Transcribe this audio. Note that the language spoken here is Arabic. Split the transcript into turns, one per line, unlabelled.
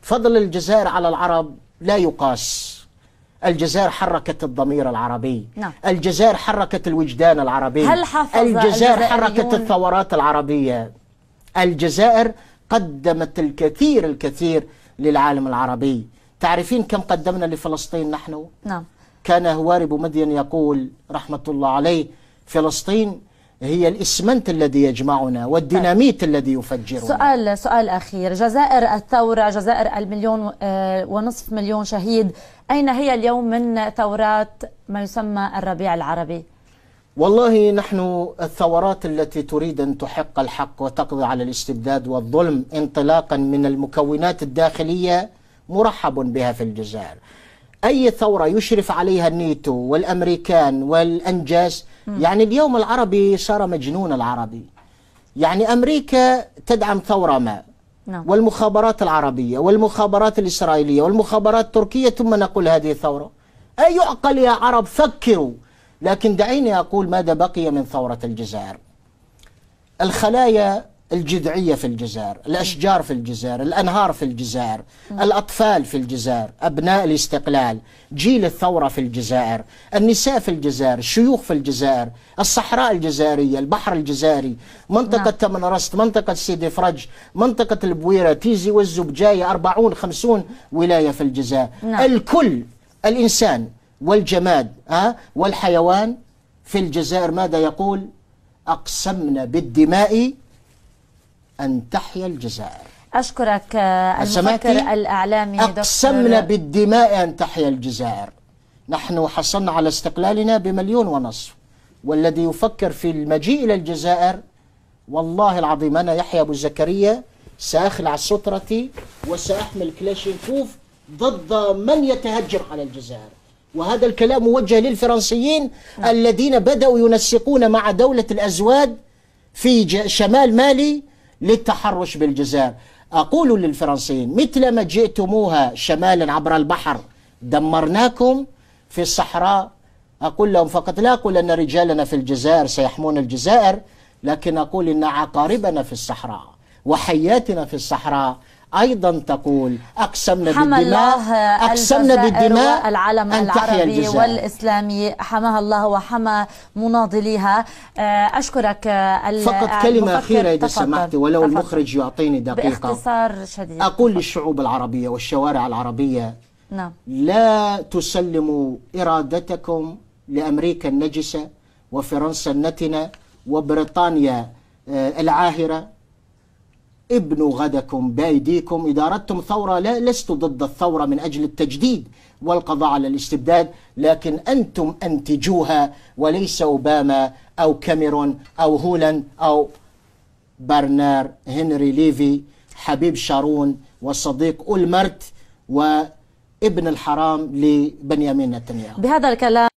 فضل الجزائر على العرب لا يقاس. الجزائر حركت الضمير العربي، الجزائر حركت الوجدان العربي،
هل حافظ
الجزائر حركت الثورات العربية، الجزائر قدمت الكثير للعالم العربي. تعرفين كم قدمنا لفلسطين نحن؟
نعم.
كان هواري بومدين يقول رحمة الله عليه: فلسطين هي الإسمنت الذي يجمعنا والديناميت الذي يفجرنا.
سؤال أخير، جزائر الثورة، جزائر المليون ونصف مليون شهيد، أين هي اليوم من ثورات ما يسمى الربيع العربي؟
والله نحن الثورات التي تريد أن تحق الحق وتقضي على الاستبداد والظلم انطلاقا من المكونات الداخلية مرحب بها في الجزائر. أي ثورة يشرف عليها الناتو والأمريكان والأنجاس، يعني اليوم العربي صار مجنون العربي. يعني أمريكا تدعم ثورة ما، والمخابرات العربية والمخابرات الإسرائيلية والمخابرات التركية، ثم نقول هذه ثورة. أي يعقل يا عرب؟ فكروا. لكن دعيني أقول ماذا بقي من ثورة الجزائر. الخلايا الجذعية في الجزائر، الأشجار في الجزائر، الأنهار في الجزائر، الأطفال في الجزائر، أبناء الاستقلال، جيل الثورة في الجزائر، النساء في الجزائر، الشيوخ في الجزائر، الصحراء الجزائرية، البحر الجزائري، منطقة تمنرست، منطقة سيدي فرج، منطقة البويرة، تيزي والزبجاية، 40-50 ولاية في الجزائر. الكل، الإنسان والجماد والحيوان في الجزائر ماذا يقول؟ أقسمنا بالدماء أن تحيا الجزائر.
أشكرك المفكر الإعلامي دكتور.
أقسمنا بالدماء أن تحيا الجزائر. نحن حصلنا على استقلالنا ب1.5 مليون، والذي يفكر في المجيء إلى الجزائر والله العظيم أنا يحيى أبو زكريا سأخلع سترتي وسأحمل كلاشينكوف ضد من يتهجر على الجزائر. وهذا الكلام موجه للفرنسيين الذين بدأوا ينسقون مع دولة الأزواد في شمال مالي للتحرش بالجزائر. أقول للفرنسيين: مثلما جئتموها شمالا عبر البحر دمرناكم في الصحراء. أقول لهم فقط، لا أقول أن رجالنا في الجزائر سيحمون الجزائر، لكن أقول أن عقاربنا في الصحراء وحياتنا في الصحراء أيضا تقول أقسمنا بالدماء
العالم العربي والإسلامي حماها الله وحمى مناضليها. أشكرك.
فقط كلمة أخيرة إذا سمحت، ولو المخرج يعطيني دقيقة.
باختصار شديد.
أقول للشعوب العربية والشوارع العربية: لا تسلموا إرادتكم لأمريكا النجسة وفرنسا النتنة وبريطانيا العاهرة. ابنوا غدكم بأيديكم. إذا أردتم ثورة، لست ضد الثورة من أجل التجديد والقضاء على الاستبداد، لكن أنتم أنتجوها وليس أوباما أو كاميرون أو هولاند أو برنار هنري ليفي حبيب شارون وصديق أولمرت وابن الحرام لبنيامين نتنياهو.
بهذا الكلام